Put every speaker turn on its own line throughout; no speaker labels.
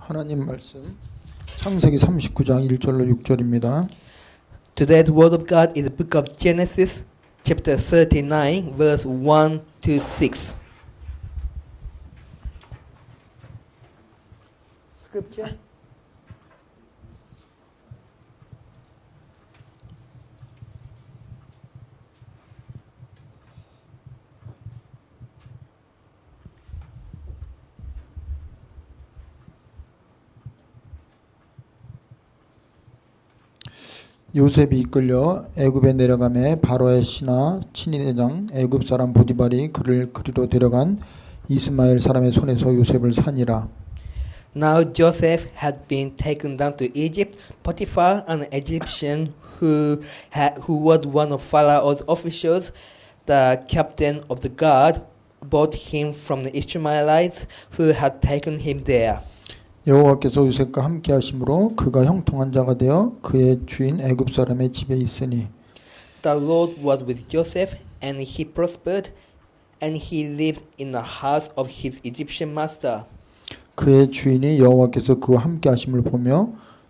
하나님 말씀 창세기 39장 1절로 6절입니다.
Today's word of God is the book of Genesis, chapter 39, verse 1 to 6. Scripture.
요셉이 이끌려 애굽에 내려가매 바로의 신하 친위대장 애굽 사람 보디발이 그를 그리로 데려간 이스마엘 사람의 손에서 요셉을 산이라.
Now Joseph had been taken down to Egypt. Potiphar, an Egyptian who was one of Pharaoh's officials, the captain of the guard, bought him from the Ishmaelites who had taken him there.
여호와께서 요셉과 함께 하심으로 그가 형통한 자가 되어 그의 주인 애굽 사람의 집에 있으니.
The Lord was with Joseph, and he prospered, and he lived in the house of his Egyptian master.
그의 주인이 여호와께서 그와 함께 하심을 보며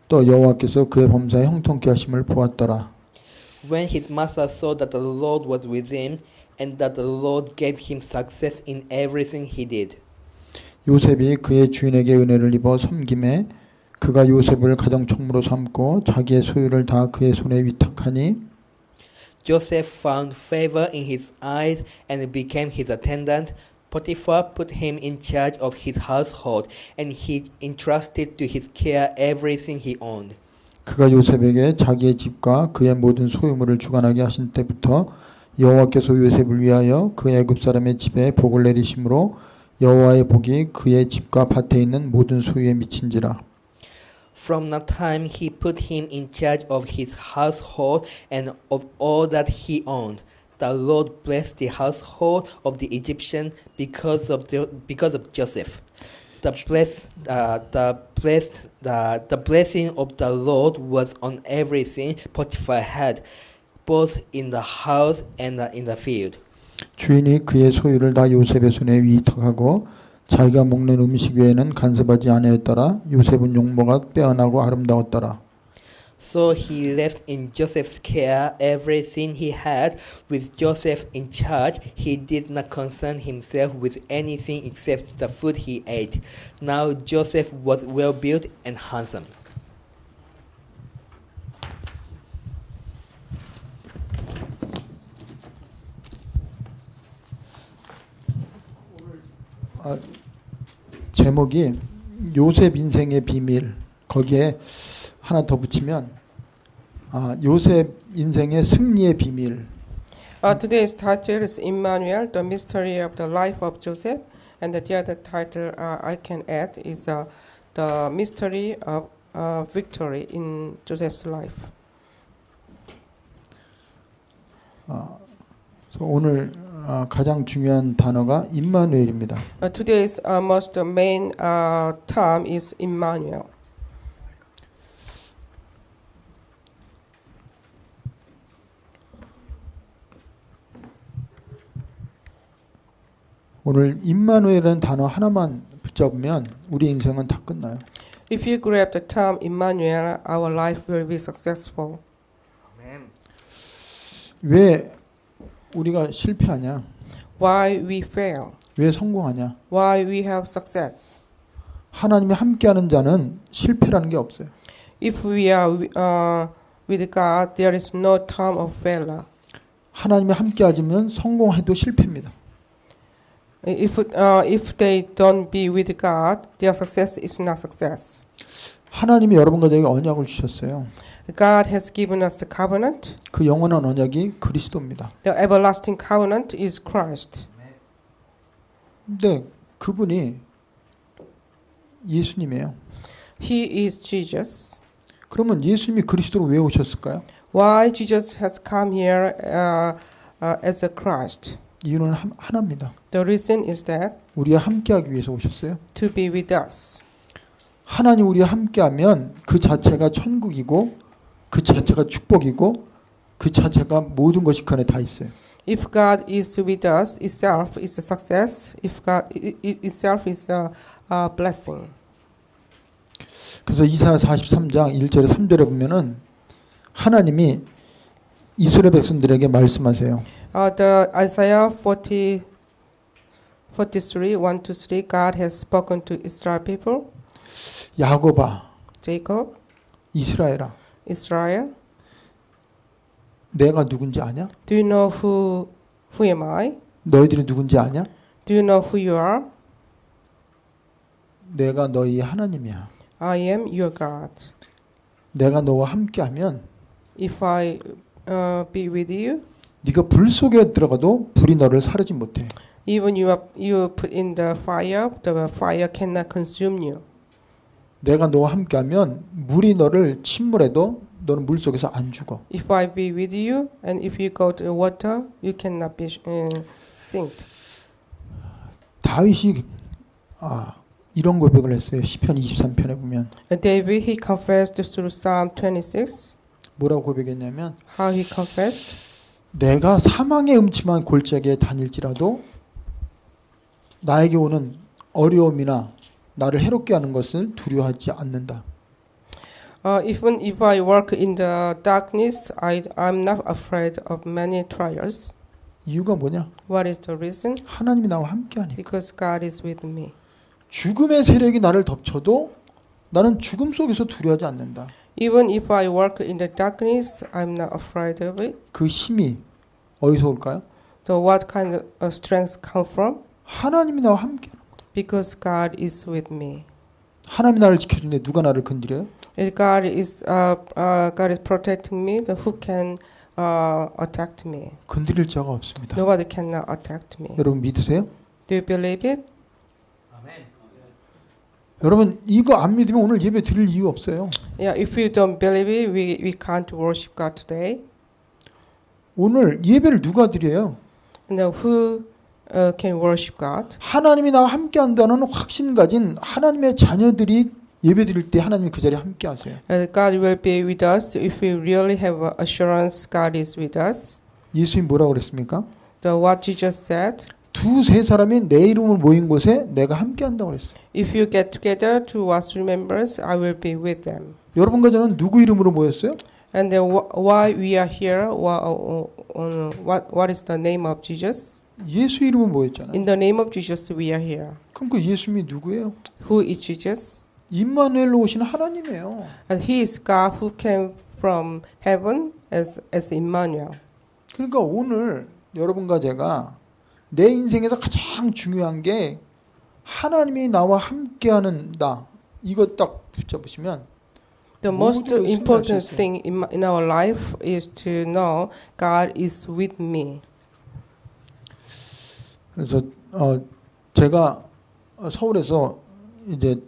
또 여호와께서 그의 범사에 형통케 하심을 보았더라.
When his master saw that the Lord was with him, and that the Lord gave him success in everything he did.
요셉이 그의 주인에게 은혜를 입어 섬김에 그가 요셉을 가정총무로 삼고 자기의 소유를 다 그의 손에 위탁하니.
Joseph found favor in his eyes and became his attendant. Potiphar put him in charge of his household, and he entrusted to his care everything he owned.
그가 요셉에게 자기의 집과 그의 모든 소유물을 주관하게 하신 때부터 여호와께서 요셉을 위하여 그 애굽 사람의 집에 복을 내리심으로 여호와의 복이 그의 집과 밭에 있는 모든 소유에 미친지라.
From the time he put him in charge of his household and of all that he owned, the Lord blessed the household of the Egyptian because of Joseph. The blessing of the Lord was on everything Potiphar had, both in the house and in the field.
주인이 그의 소유를 다 요셉의 손에 위탁하고 자기가 먹는 음식 외에는 간섭하지 아니하였더라. 요셉은 용모가 빼어나고 아름다웠더라.
So he left in Joseph's care everything he had. With Joseph in charge, he did not concern himself with anything except the food he ate. Now Joseph was well built and handsome.
제목이 요셉 인생의 비밀. 거기에 하나 더 붙이면 요셉 인생의 승리의 비밀.
Today's title is Emmanuel, the mystery of the life of Joseph, and the other title I can add is the mystery of victory in Joseph's life.
오늘 가장 중요한 단어가 임마누엘입니다.
Today's most main term is Emmanuel.
오늘 임마누엘이라는 단어 하나만 붙잡으면 우리 인생은 다 끝나요.
If you grab the term Emmanuel, our life will be successful.
왜 우리가 실패하냐?
Why we fail?
왜 성공하냐?
Why we have success?
하나님이 함께하는 자는 실패라는 게 없어요.
If we are with God, there is no term of failure.
하나님이 함께하지면 성공해도 실패입니다.
If they don't be with God, their success is not success.
하나님이 여러분과 저에게 언약을 주셨어요.
God has given us the covenant.
그 영원한 언약이 그리스도입니다.
The everlasting covenant is Christ.
근데 그분이 예수님이에요.
He is Jesus.
그러면 예수님이 그리스도로 왜 오셨을까요?
Why Jesus has come here as a Christ?
이유는 하나입니다.
The reason is that
우리와 함께하기 위해서 오셨어요.
to be with us.
하나님 우리와 함께하면 그 자체가 천국이고 그 자체가 축복이고 그 자체가 모든 것이 그 안에 다 있어요.
If God is with us, itself is a success. If God itself is a blessing.
그래서 이사야 43장 1절에 3절에 보면은 하나님이 이스라엘 백성들에게 말씀하세요.
The Isaiah 43, 1 to 3, God has spoken to Israel people,
야곱아,
Jacob,
이스라엘아,
Israel.
내가 누군지 아냐?
Do you know who am I?
너희들이 누군지 아냐?
Do you know who you are?
내가 너희의 하나님이야.
I am your God.
내가 너와 함께하면
If I be with you,
네가 불 속에 들어가도 불이 너를 사르지 못해.
even you put in the fire cannot consume you.
내가 너와 함께하면 물이 너를 침몰해도 너는 물 속에서 안 죽어.
If I be with you, and if you go to the water, you cannot be sink.
다윗이 이런 고백을 했어요. 시편 23편에 보면
David, he confessed through Psalm 26.
뭐라고 고백했냐면
How he confessed?
내가 사망의 음침한 골짜기에 다닐지라도 나에게 오는 어려움이나 나를 해롭게 하는 것을 두려워하지 않는다.
Even if I work in the darkness, I'm not afraid of many trials.
이유가 뭐냐?
What is the reason?
하나님이 나와 함께하니까.
Because God is with me.
죽음의 세력이 나를 덮쳐도 나는 죽음 속에서 두려워하지 않는다.
Even if I work in the darkness, I'm not afraid of it.
그 힘이 어디서 올까요?
So what kind of strength come from?
하나님이 나와 함께하는 거예요.
Because God is with me.
하나님이 나를 지켜주는데 누가 나를 건드려요?
If God is protecting me, then who can attack me?
건드릴 자가 없습니다.
Nobody cannot attack me.
여러분 믿으세요?
Do you believe it?
여러분 이거 안 믿으면 오늘 예배 드릴 이유 없어요.
Yeah, if you don't believe it, we can't worship God today.
오늘 예배를 누가 드려요?
And who can worship God?
하나님이 나와 함께한다는 확신 가진 하나님의 자녀들이 예배 드릴 때 하나님이 그 자리에 함께하세요.
God will be with us if we really have assurance God is with us.
예수님 뭐라고 그랬습니까?
What Jesus said.
두세 사람이 내 이름을 모인 곳에 내가 함께한다고 그랬어요.
If you get together two or three members, I will be with them.
여러분과 저는 누구 이름으로 모였어요?
And then why we are here? What is the name of Jesus?
예수 이름으로 모였잖아요.
In the name of Jesus, we are here.
그럼 그 예수님이 누구예요?
Who is Jesus?
임마누엘로 오신 하나님이에요.
And He is God who came from heaven as Emmanuel.
그러니까 오늘 여러분과 제가 내 인생에서 가장 중요한 게 하나님이 나와 함께하는다. 이거 딱 붙잡으시면
The most
모두를
important
승리할 수 있어요.
thing in our life is to know God is with me.
그래서 제가 서울에서 이제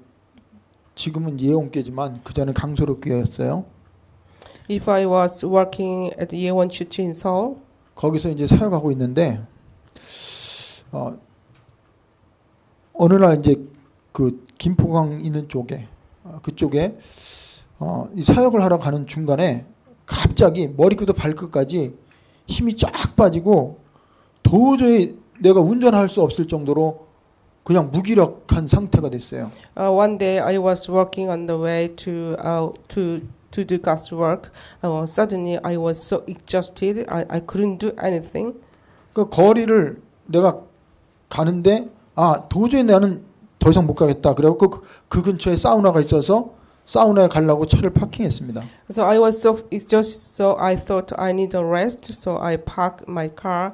지금은 예원교지만 그 전에 강소록교회였어요.
If I was working at the Yeowon Church in Seoul,
거기서 이제 사역하고 있는데 어느 날 이제 그 김포강 있는 쪽에 그쪽에 이 사역을 하러 가는 중간에 갑자기 머리부터 발끝까지 힘이 쫙 빠지고 도저히 내가 운전할 수 없을 정도로 그냥 무기력한 상태가 됐어요.
one day I was working on the way to do God's work. Suddenly I was so exhausted. I couldn't do anything.
그 거리를 내가 가는데 도저히 나는 더 이상 못 가겠다. 그래갖고 그 근처에 사우나가 있어서 사우나에 가려고 차를 파킹했습니다.
So I was so exhausted. So I thought I need a rest. So I parked my car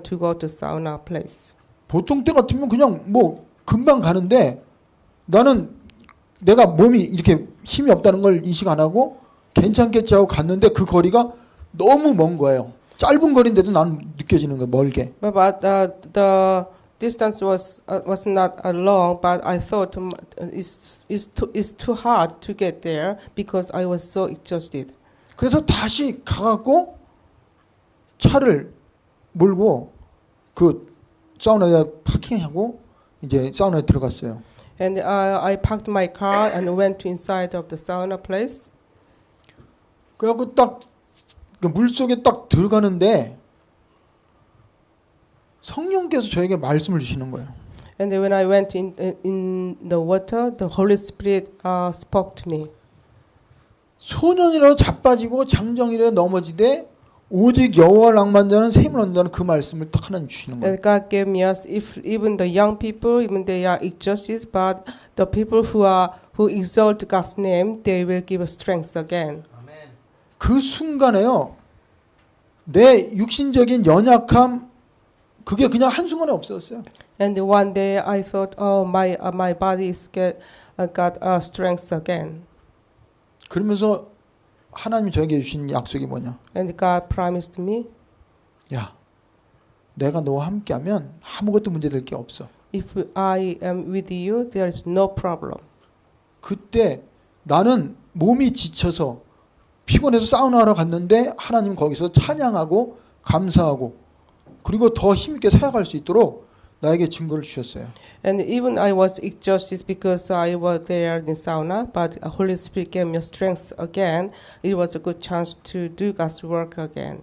to go to sauna place.
보통 때 같으면 그냥 뭐 금방 가는데 나는 내가 몸이 이렇게 힘이 없다는 걸 인식 안 하고 괜찮겠지 하고 갔는데 그 거리가 너무 먼 거예요. 짧은 거리인데도 나는 느껴지는 거예요. 멀게.
But the distance was not long. But I thought it's too hard to get there because I was so exhausted.
그래서 다시 가갖고 차를 몰고 그 사우나에 파킹하고 이제 사우나에 들어갔어요.
And I parked my car and went inside of the sauna place.
그래갖고 딱 그 물속에 딱 들어가는데 성령께서 저에게 말씀을 주시는 거예요.
And then when I went in the water, the Holy Spirit spoke to me.
소년이라도 자빠지고 장정이라도 넘어지되 오직 여호와 낭만자는 샘을 얻는다는 그 말씀을 딱 하나님 주시는 거예요.
That God gave me us, if even the young people, even they are exhausted, but the people who exalt God's name, they will give strength again.
그 순간에요. 내 육신적인 연약함 그게 그냥 한순간에 없어졌어요.
And one day I thought, oh, my body is got strength again.
그러면서 하나님이 저에게 주신 약속이 뭐냐?
And God promised me,
야, 내가 너와 함께하면 아무것도 문제될 게 없어.
if I am with you, there is no problem.
그때 나는 몸이 지쳐서 피곤해서 사우나하러 갔는데 하나님 거기서 찬양하고 감사하고 그리고 더 힘있게 사역할 수 있도록 나에게 증거를 주셨어요.
And even I was exhausted because I was there in sauna, but Holy Spirit gave me strength again. It was a good chance to do God's work again.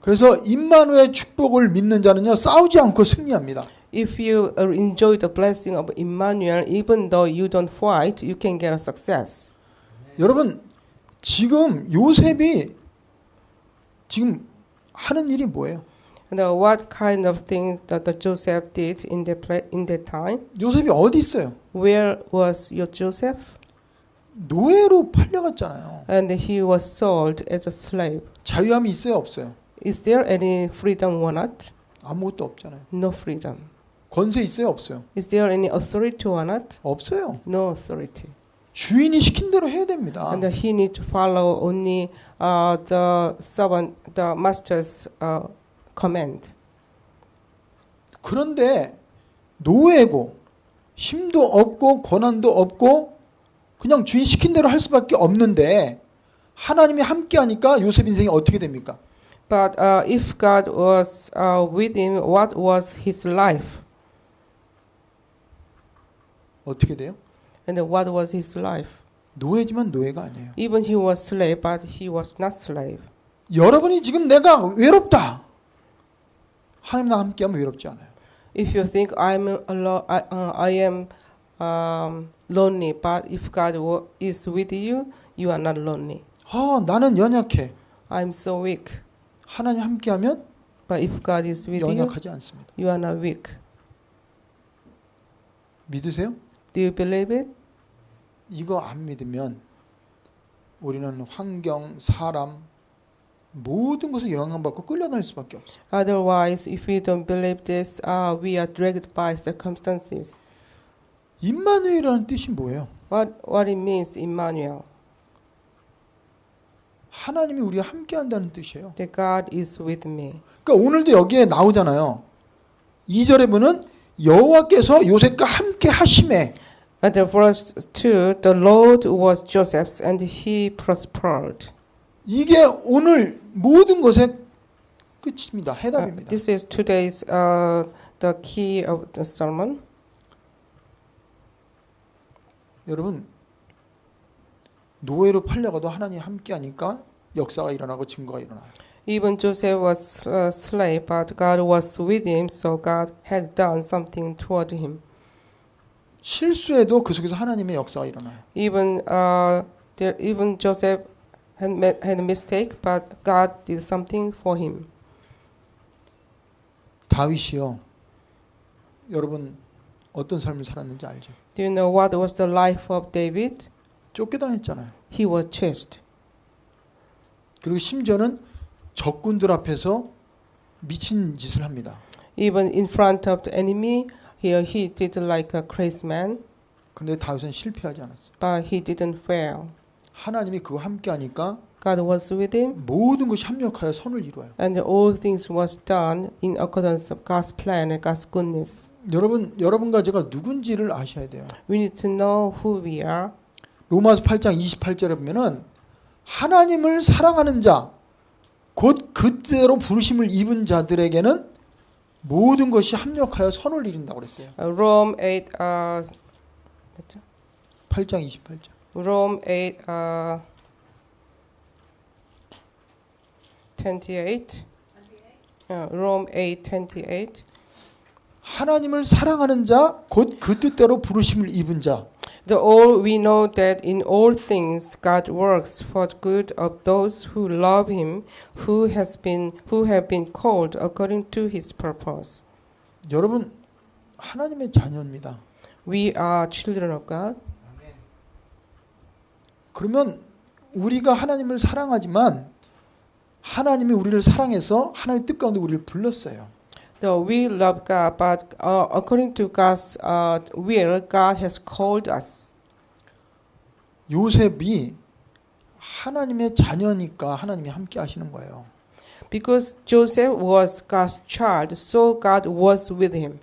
그래서 임마누엘의 축복을 믿는 자는요 싸우지 않고 승리합니다.
If you enjoy the blessing of Emmanuel, even though you don't fight, you can get a success.
여러분 지금 요셉이 지금 하는 일이 뭐예요?
And what kind of things that the Joseph did in that time?
요셉이 어디 있어요?
Where was your Joseph?
노예로 팔려갔잖아요.
And he was sold as a slave.
자유함이 있어요, 없어요?
Is there any freedom or not?
아무것도 없잖아요.
No freedom.
권세 있어요, 없어요?
Is there any authority or not?
없어요.
No authority.
주인이 시킨 대로 해야 됩니다.
And he need to follow only the master's command.
그런데 노예고 힘도 없고 권한도 없고 그냥 주인 시킨 대로 할 수밖에 없는데 하나님이 함께하니까 요셉 인생이 어떻게 됩니까?
But if God was with him, what was his life?
어떻게 돼요?
And what was his life?
노예지만 노예가 아니에요.
Even he was slave, but he was not slave.
여러분이 지금 내가 외롭다. 하나님 나와 함께하면 외롭지 않아요.
If you think I'm alone, I am lonely, but if God is with you, you are not lonely.
나는 연약해.
I'm so weak.
하나님 함께하면
But if God is with you,
연약하지 않습니다.
you are not weak.
믿으세요?
Do you believe it?
이거 안 믿으면 우리는 환경, 사람 모든 것에 영향받고 끌려다닐 수밖에 없어요.
Otherwise, if we don't believe this, we are dragged by circumstances.
임마누엘이라는 뜻이 뭐예요?
What it means, Emmanuel?
하나님이 우리와 함께한다는 뜻이에요.
That God is with me.
그러니까 오늘도 여기에 나오잖아요. 2절에 보면 여호와께서 요셉과 함께 하심에
At the verse 2, the Lord was Joseph's and he prospered.
이게 오늘 모든 것의 끝입니다. 해답입니다.
This is today's the key of the sermon.
여러분 노예로 팔려가도 하나님이 함께하니까 역사가 일어나고 증거가 일어나요.
Even Joseph was a slave, but God was with him, so God had done something toward him.
실수해도 그 속에서 하나님의 역사가 일어나요.
Even Joseph had a mistake, but God did something for him.
다윗이요. 여러분 어떤 삶을 살았는지 알죠?
Do you know what was the life of David?
쫓겨다녔잖아요.
He was chased.
그리고 심지어는 적군들 앞에서 미친 짓을 합니다.
Even in front of the enemy, he did like a crazy man,
그런데 다윗은 실패하지 않았어요.
but he didn't fail.
하나님이 그와 함께하니까
God was with him,
모든 것이 합력하여 선을 이루어요.
and all things was done in accordance of God's plan and God's goodness.
여러분과 제가 누군지를 아셔야 돼요.
We need to know who we are.
로마서 8장 28절에 보면은 하나님을 사랑하는 자, 곧 그대로 부르심을 입은 자들에게는 모든 것이 합력하여 선을 이룬다고 그랬어요.
Rome 8,
8장 28절.
Rome 8, 28. Rome 8:28.
하나님을 사랑하는 자, 곧 그 뜻대로 부르심을 입은 자.
We know that in all things God works for the good of those who love Him, who have been called according to His purpose.
여러분 하나님의 자녀입니다.
We are children of God.
그러면 우리가 하나님을 사랑하지만 하나님이 우리를 사랑해서 하나님의 뜻 가운데 우리를 불렀어요.
Though we love God, but according to God's will, God has called us.
요셉이 하나님의 자녀니까 하나님이 함께 하시는 거예요.
Because Joseph was God's child, so God was with him.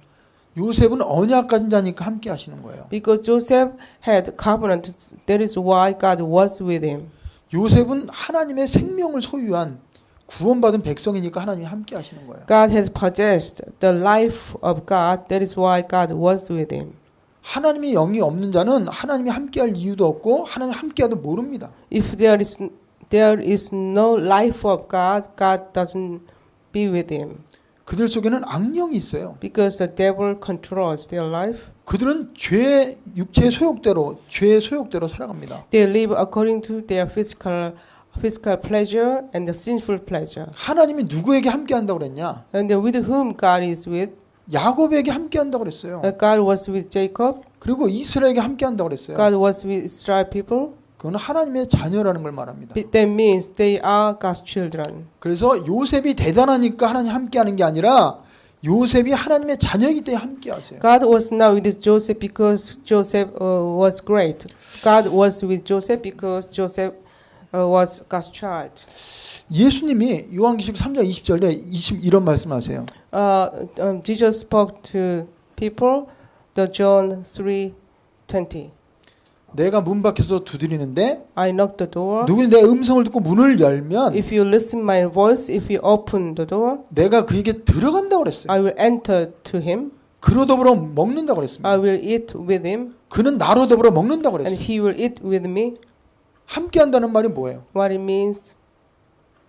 요셉은 언약 가진 자니까 함께 하시는 거예요.
Because Joseph had covenant, that is why God was with him.
요셉은 하나님의 생명을 소유한 구원받은 백성이니까 하나님이 함께 하시는 거예요.
God has possessed the life of God, that is why God was with him.
하나님의 영이 없는 자는 하나님이 함께할 이유도 없고 하나님 함께하도 모릅니다.
If there is no life of God, God doesn't be with him.
그들 속에는 악령이 있어요.
Because the devil controls their life.
그들은 육체의 소욕대로 살아갑니다.
They live according to their physical pleasure and the sinful pleasure.
하나님이 누구에게 함께한다고 그랬냐?
And with whom God is with?
야곱에게 함께한다고 그랬어요.
God was with Jacob.
그리고 이스라엘에게 함께한다고 그랬어요.
God was with Israel people.
그건 하나님의 자녀라는 걸 말합니다.
That means they are God's children.
그래서 요셉이 대단하니까 하나님 함께하는 게 아니라 요셉이 하나님의 자녀이기 때문에 함께하세요.
God was not with Joseph because Joseph was great. God was with Joseph because Joseph was God's child.
예수님이 요한계시록 3장 20절에 이런 말씀하세요.
Jesus spoke to people, the John 3:20.
내가 문 밖에서 두드리는데
I knock the door.
누구는 내 음성을 듣고 문을 열면
If you listen my voice, if you open the door,
내가 그에게 들어간다고 그랬어요.
I will enter to him.
그로 더불어 먹는다고 그랬습니다.
I will eat with him,
그는 나로 더불어 먹는다고
and
그랬어요.
he will eat with me.
함께 한다는 말이 뭐예요?
What it means?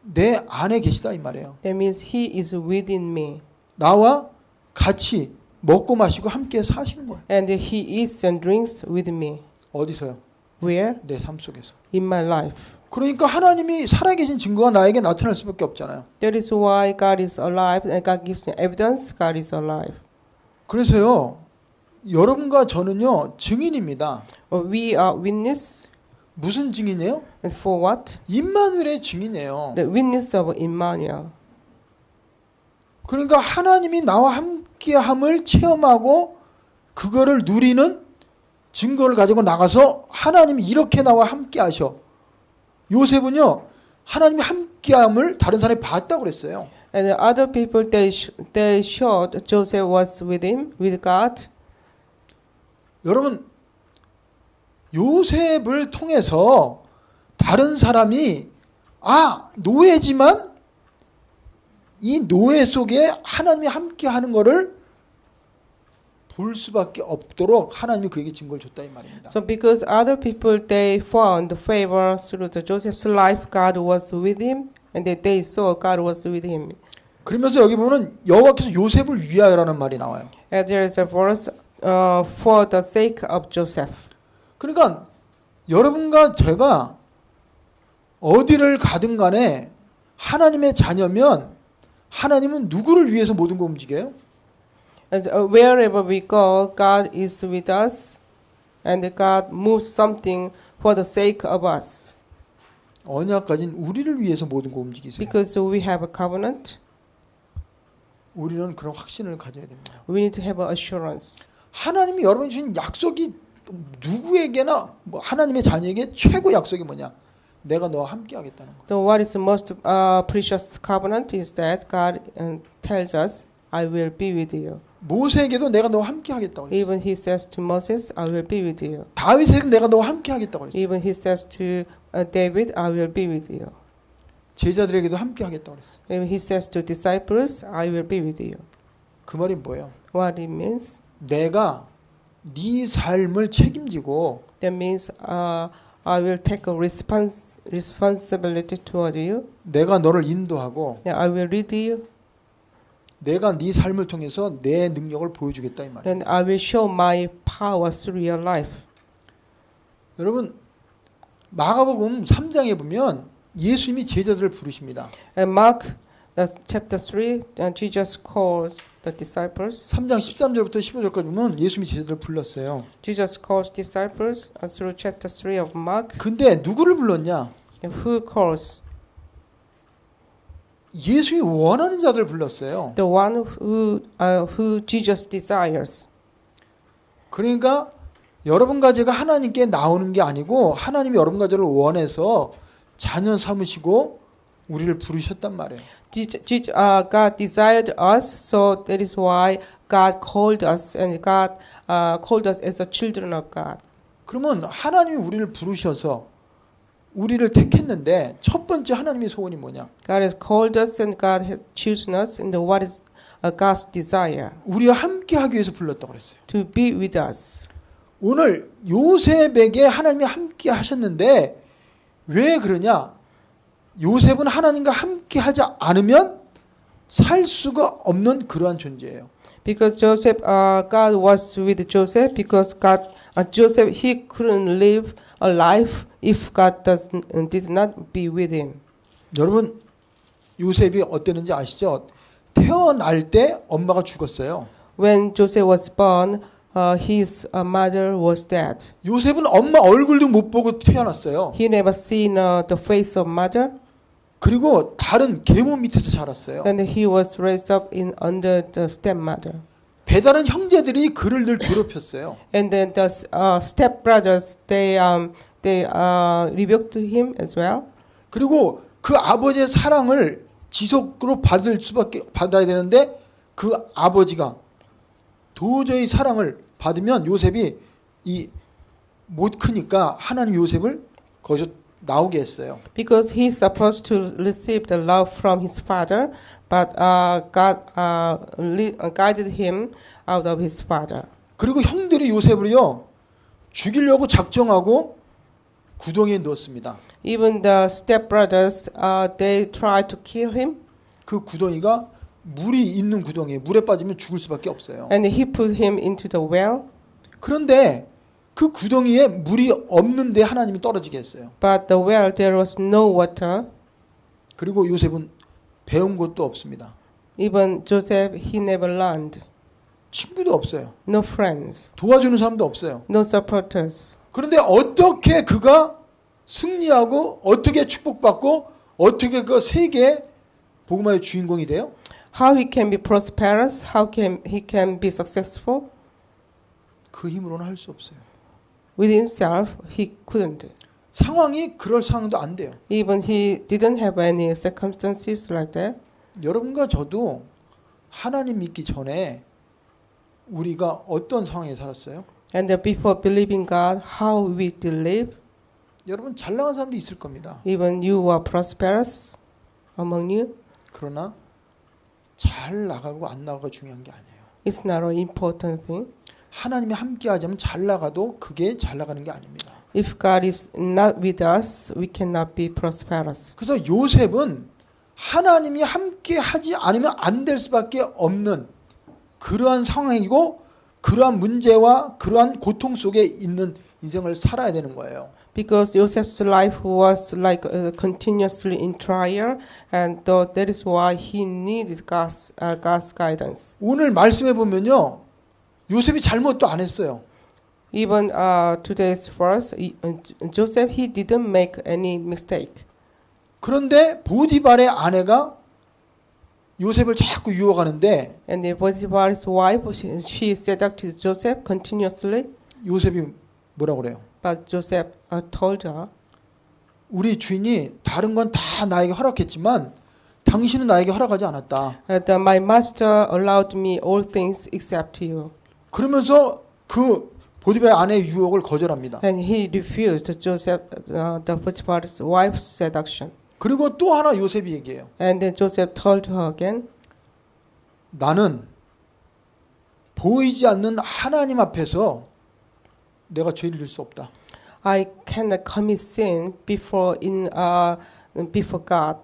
내 안에 계시다 이 말이에요.
That means he is within me,
나와 같이 먹고 마시고 함께 사시는 거예요.
and he eats and drinks with me.
어디서요?
Where?
내 삶 속에서.
In my life.
그러니까 하나님이 살아계신 증거가 나에게 나타날 수밖에 없잖아요.
That is why God is alive, and God gives me evidence God is alive.
그래서요, 여러분과 저는요 증인입니다.
We are witness.
무슨 증인이에요?
And for what?
임마누엘의 증인이에요.
The witness of Emmanuel.
그러니까 하나님이 나와 함께함을 체험하고 그거를 누리는 증거를 가지고 나가서 하나님이 이렇게 나와 함께하셔. 요셉은요 하나님이 함께함을 다른 사람이 봤다고 그랬어요.
And the other people they showed Joseph was with him, with God.
여러분 요셉을 통해서 다른 사람이 노예지만 이 노예 속에 하나님이 함께하는 거를 볼 수밖에 없도록 하나님이 그에게 증거를 줬다 이 말입니다.
So because other people they found favor through the Joseph's life, God was with him, and that they saw God was with him.
그러면서 여기 보면 여호와께서 요셉을 위하여라는 말이 나와요.
And there is a verse for the sake of Joseph.
그러니까 여러분과 제가 어디를 가든 간에 하나님의 자녀면 하나님은 누구를 위해서 모든 걸 움직여요?
As wherever we go, God is with us, and God moves something for the sake of us.
언약 가진 우리를 위해서 모든 걸 움직이세요.
Because we have a covenant,
우리는 그런 확신을 가져야 됩니다.
we need to have assurance.
하나님이 여러분이 주신 약속이 누구에게나 하나님의 자녀에게 최고 약속이 뭐냐? 내가 너와 함께 하겠다는 거예요.
So what is the most precious covenant is that God tells us, I will be with you.
모세에게도 내가 너와 함께 하겠다고 그랬어요.
Even he says to Moses, I will be with you.
다윗에게 내가 너와 함께 하겠다고 그랬어요.
Even he says to David, I will be with you.
제자들에게도 함께 하겠다고 그랬어요.
Even he says to disciples, I will be with you.
그 말이 뭐예요?
What it means?
내가 네 삶을 책임지고
That means I will take a responsibility toward you.
내가 너를 인도하고
I will lead you.
내가 네 삶을 통해서 내 능력을 보여주겠다 이 말이에요.
Then I will show my power through your life.
여러분 마가복음 3장에 보면 예수님이 제자들을 부르십니다.
And Mark chapter 3, Jesus calls the disciples.
3장 13절부터 15절까지 보면 예수님이 제자들을 불렀어요.
Jesus calls disciples through chapter 3 of Mark.
근데 누구를 불렀냐?
And who calls?
예수님이 원하는 자들을 불렀어요.
The one who Jesus desires.
그러니까 여러분과 제가 하나님께 나오는 게 아니고 하나님이 여러분과 저를 원해서 자녀 삼으시고 우리를 부르셨단 말이에요.
God desired us, so that is why God called us, and God called us as the children of God.
그러면 하나님이 우리를 부르셔서 우리를 택했는데 첫 번째 하나님의 소원이 뭐냐?
God has called us, and God has chosen us, and what is God's desire?
우리와 함께 하기 위해서 불렀다고 그랬어요.
To be with us.
오늘 요셉에게 하나님이 함께 하셨는데 왜 그러냐? 요셉은 하나님과 함께 하지 않으면 살 수가 없는 그러한 존재예요.
Because God was with Joseph, because Joseph, he couldn't live a life if God did not be with him.
여러분 요셉이 어땠는지 아시죠? 태어날 때 엄마가 죽었어요.
When Joseph was born, his mother was dead.
요셉은 엄마 얼굴도 못 보고 태어났어요.
He never seen the face of mother.
그리고 다른 계모 밑에서 자랐어요.
And he was raised up under the stepmother.
배다른 형제들이 그를 늘 괴롭혔어요.
And then the stepbrothers, they rebuked him as well.
그리고 그 아버지의 사랑을 지속으로 받아야 되는데 그 아버지가 도저히 사랑을 받으면 요셉이 못 크니까 하나님 요셉을 거기서 나오게 했어요.
Because he's supposed to receive the love from his father, but God guided him out of his father.
그리고 형들이 요셉을요 죽이려고 작정하고 구덩이에 넣었습니다.
Even the stepbrothers, they tried to kill him.
그 구덩이가 물이 있는 구덩이에 물에 빠지면 죽을 수밖에 없어요.
And he put him into the well.
그런데 그 구덩이에 물이 없는데 하나님이 떨어지게 했어요.
But the well, there was no water.
그리고 요셉은 배운 것도 없습니다.
Even Joseph, he never learned.
친구도 없어요.
No friends.
도와주는 사람도 없어요.
No supporters.
그런데 어떻게 그가 승리하고 어떻게 축복받고 어떻게 그 세계의 복음화의 주인공이 돼요?
How he can be prosperous? How he can be successful?
그 힘으로는 할 수 없어요.
With himself, he couldn't.
상황이 그럴 상황도 안 돼요.
Even he didn't have any circumstances like that.
여러분과 저도 하나님 믿기 전에 우리가 어떤 상황에 살았어요?
And before believing God, how we did live?
여러분 잘 나간 사람도 있을 겁니다.
Even you were prosperous among you.
그러나 잘 나가고 안 나가가 중요한 게 아니에요.
It's not an important thing.
하나님이 함께 하자면 잘 나가도 그게 잘 나가는 게 아닙니다.
If God is not with us, we cannot be prosperous.
그래서 요셉은 하나님이 함께 하지 않으면 안 될 수밖에 없는 그러한 상황이고 그러한 문제와 그러한 고통 속에 있는 인생을 살아야 되는 거예요.
Because Joseph's life was like continuously in trial, and that is why he needed God's guidance.
오늘 말씀해 보면요, 요셉이 잘못도 안 했어요.
Even today's verse, Joseph, he didn't make any mistake.
그런데 보디발의 아내가 요셉을 자꾸 유혹하는데
And the Potiphar's wife, she seduced Joseph continuously.
요셉이 뭐라고 그래요?
But Joseph told her,
우리 주인이 다른 건 다 나에게 허락했지만 당신은 나에게 허락하지 않았다.
that my master allowed me all things except you.
그러면서 그 보디발의 아내의 유혹을 거절합니다.
And he refused Joseph, the Potiphar's wife's seduction.
그리고 또 하나 요셉이 얘기해요.
And then Joseph told her again,
나는 보이지 않는 하나님 앞에서 내가 죄를 질 수 없다.
I cannot commit sin before God.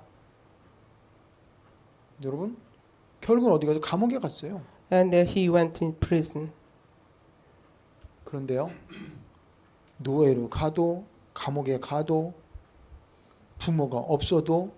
여러분, 결국은 어디 가서 감옥에 갔어요.
And he went in prison.
그런데요, 노예로 가도 감옥에 가도 부모가 없어도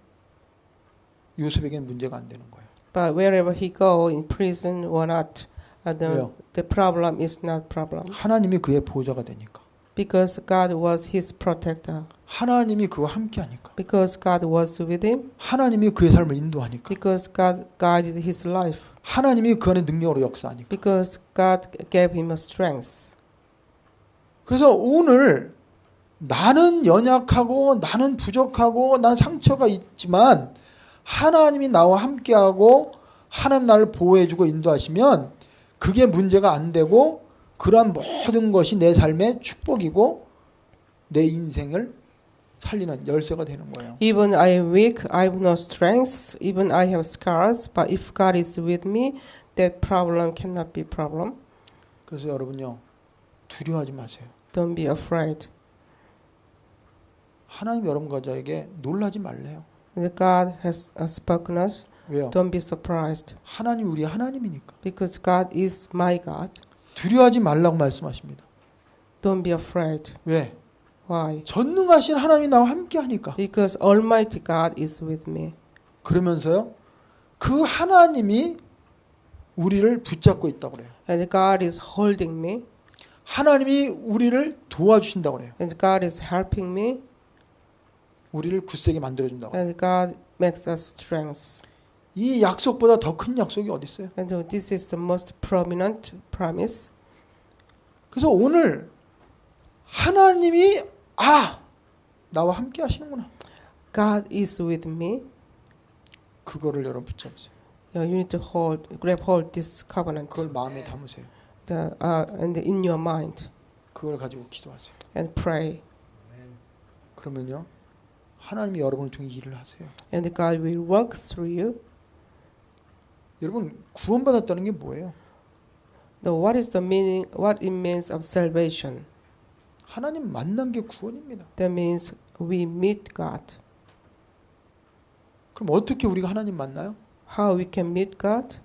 요셉에게는 문제가 안 되는 거예요.
But wherever he go, in prison or not,
왜요?
the problem is not problem.
하나님이 그의 보호자가 되니까.
Because God was his protector.
하나님이 그와 함께 하니까.
Because God was with him.
하나님이 그의 삶을 인도하니까.
Because God guided his life.
하나님이 그 안에 능력으로 역사하니까.
Because God gave him a strength.
그래서 오늘 나는 연약하고 나는 부족하고 나는 상처가 있지만 하나님이 나와 함께하고 하나님 나를 보호해주고 인도하시면 그게 문제가 안 되고 그러한 모든 것이 내 삶의 축복이고 내 인생을 살리는 열쇠가 되는 거예요.
Even I am weak, I have no strength, even I have scars, but if God is with me, that problem cannot be problem.
그래서 여러분요, 두려워하지 마세요.
Don't be afraid.
하나님 여러분 가자에게 놀라지 말래요.
God has spoken us.
왜요?
Don't be surprised.
하나님 우리 하나님이니까.
Because God is my God.
두려워하지 말라고 말씀하십니다.
Don't be afraid.
왜?
Why?
전능하신 하나님이 나와 함께 하니까.
Because Almighty God is with me.
그러면서요, 그 하나님이 우리를 붙잡고 있다고 그래요.
And God is holding me.
하나님이 우리를 도와주신다고 그래요.
And God is helping me.
우리를 굳세게 만들어준다고 그래요.
And God makes us strength.
이 약속보다 더 큰 약속이 어디 있어요?
And so this is the most prominent promise.
그래서 오늘 하나님이 나와 함께 하시는구나.
God is with me.
그거를 여러분 붙잡으세요.
You need to grab hold this covenant.
그걸 마음에 담으세요.
And in your mind.
그걸 가지고 기도하세요.
And pray.
그러면요, 하나님이 여러분을 통해 일을 하세요.
And God will work through you.
여러분 구원받았다는 게 뭐예요?
What is the meaning? What it means of salvation?
하나님 만난 게 구원입니다.
That means we meet God.
그럼 어떻게 우리가 하나님 만나요?
How we can meet God?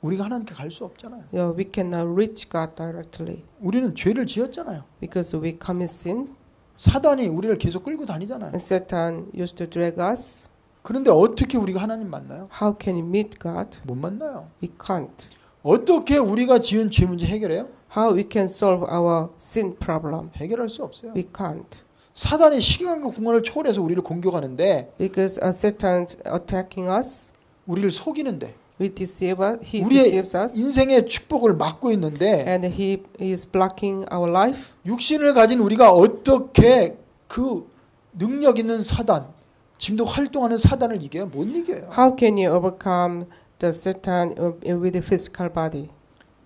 우리가 하나님께 갈 수 없잖아요.
We cannot reach God directly
우리는 죄를 지었잖아요.
because we commit sin.
사단이 우리를 계속 끌고 다니잖아요.
And Satan used to drag us.
그런데 어떻게 우리가 하나님 만나요?
How can we meet God?
못 만나요.
We can't.
어떻게 우리가 지은 죄 문제 해결해요?
How we can solve our sin problem?
해결할 수 없어요.
We can't.
사단이 시간과 공간을 초월해서 우리를 공격하는데,
Because Satan's attacking us.
우리를 속이는데,
We deceive us. He
우리의
deceives us.
인생의 축복을 막고 있는데,
And he is blocking our life.
육신을 가진 우리가 어떻게 그 능력 있는 사단, 지금도 활동하는 사단을 이겨요? 못 이겨요.
How can you overcome the Satan with the physical body?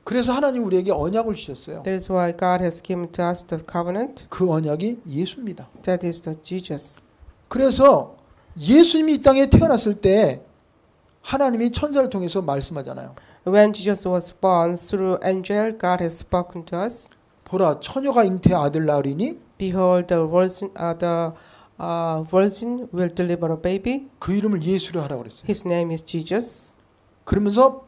그래서 하나님 우리에게 언약을 주셨어요.
That is why God has given to us the covenant.
그 언약이 예수입니다.
That is the Jesus.
그래서 예수님이 이 땅에 태어났을 때 하나님이 천사를 통해서 말씀하잖아요.
When Jesus was born through angel, God has spoken to us.
보라, 처녀가 잉태 아들 낳으리니
Behold, the virgin will deliver a baby.
그 이름을 예수로 하라고 그랬어요.
His name is Jesus.
그러면서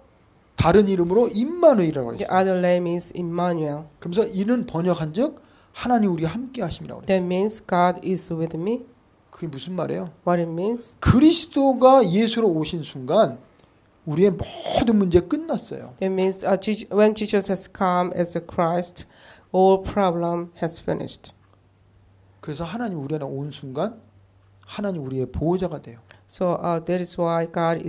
다른 이름으로 임마누엘이라고
The
그랬어요.
other name is Emmanuel.
그러면서 이는 번역한즉 하나님 우리와 함께 하심이라고 그랬어요.
That means God is with me.
그게 무슨 말이에요?
What it means?
그리스도가 예수로 오신 순간 우리의 모든 문제 끝났어요.
It means when Jesus has come as a Christ, all problem has finished.
그래서 하나님 우리 안에 온 순간 하나님 우리의 보호자가 돼요.
So that is why God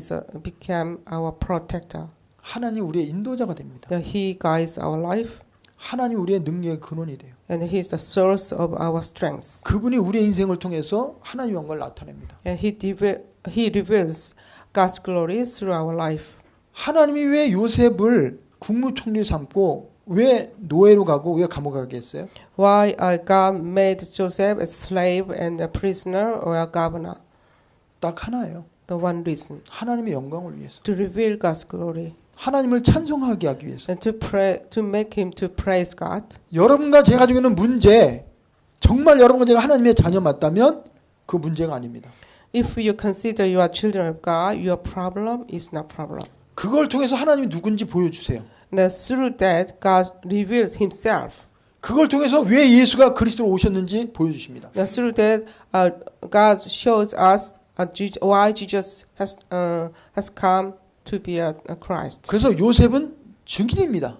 became our protector.
하나님 우리의 인도자가 됩니다.
He guides our life.
하나님 우리의 능력의 근원이 돼요.
And He is the source of our strength.
그분이 우리의 인생을 통해서 하나님의 영광을 나타냅니다.
And He reveals God's glory through our life.
하나님이 왜 요셉을 국무총리 삼고 왜 노예로 가고 왜 감옥에 가게 했어요?
Why God made Joseph a slave and a prisoner or a governor?
딱 하나예요.
The one reason.
하나님의 영광을 위해서.
To reveal God's glory.
하나님을 찬송하게 하기 위해서.
And to make Him to praise God.
여러분과 제가 가지고 있는 문제, 정말 여러분과 제가 하나님의 자녀 맞다면 그 문제가 아닙니다.
If you consider you are children of God, your problem is not problem.
그 그걸 통해서 하나님이 누군지 보여주세요.
And through that, God reveals Himself.
그걸 통해서 왜 예수가 그리스도로 오셨는지 보여주십니다.
And through that, God shows us why Jesus has come to be a Christ.
그래서 요셉은 증인입니다.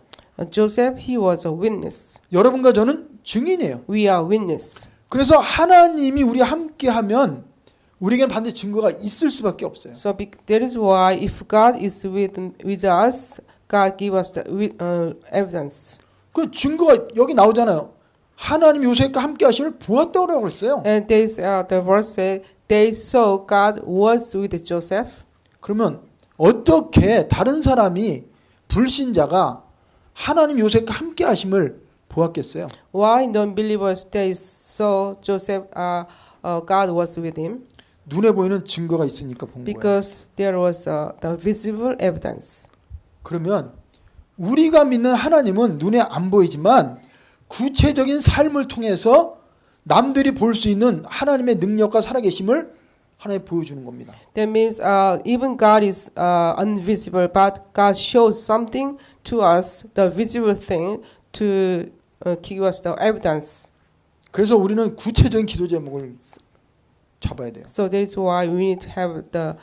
Joseph, he was a witness.
여러분과 저는 증인이에요.
We are witness.
그래서 하나님이 우리와 함께하면 우리에게는 반드시 증거가 있을 수밖에 없어요.
So that is why if God is with us, God give us the evidence.
그 증거가 여기 나오잖아요. 하나님 요셉과 함께하심을 보았다고 했어요.
And this, the verse said, they saw God was with Joseph.
그러면 어떻게 다른 사람이 불신자가 하나님 요셉과 함께하심을 보았겠어요?
Why non-believers they saw Joseph? God was with him
눈에 보이는 증거가 있으니까 본 거예요.
because there was the visible evidence.
그러면 우리가 믿는 하나님은 눈에 안 보이지만 구체적인 삶을 통해서 남들이 볼 수 있는 하나님의 능력과 살아계심을 하나님 보여주는 겁니다.
That means even God is invisible, but God shows something to us, the visible thing, to give us the evidence.
그래서 우리는 구체적인 기도 제목을 잡아야 돼요.
So that is why we need to have the